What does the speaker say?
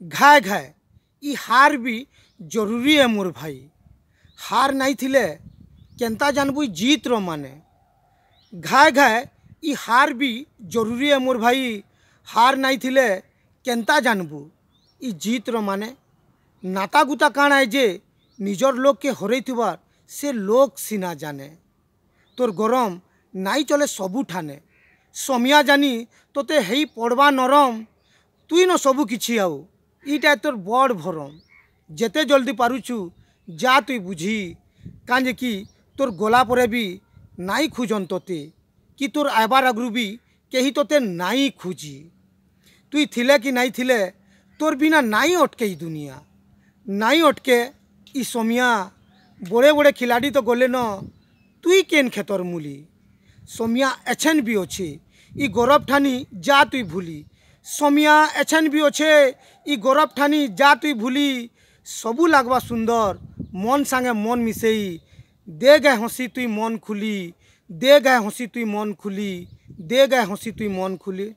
घाए घाए ई हार भी जरूरी है मोर भाई। हार नहीं थिले केंता जानबू जीत रो माने। घाए घाए ई हार भी जरूरी है मोर भाई। हार नहीं थिले केंता जानबू ई जीत रो माने। नाता गुता काण है जे निजर लोग के हरई थुबार से लोग सीना जाने। तोर गरम नाई चले सबू ठाने। समिया जानी तोते हेई पड़वा नरम। तुई न सबू किछि आउ इटा तोर बड़ भरम। जेते जल्दी पारुछु जा तुई बुझी। कांजे कि तोर गला परे भी नाई खुजन तोते कि तोर आबार आगरू भी केही तोते नाई खुजी। तुई थिले कि नाई थिले तोर बिना नाई अटके ई दुनिया। नाई अटके ई समिया। बड़े बड़े खिलाड़ी तो गले न तुई केन खेतर मूली। समिया एछेन भी अच्छे ई गौरव ठानी जा तुई भूली। समिया एछेन भी अच्छे ई गौरव ठानी जा तुई भूली। सबू लागवा सुंदर मन सांगे मन मिसेई। दे गए हंसी तुई मन खुली। दे गए हंसी तुई मन खुली। दे गए हंसी तुई मन खुली।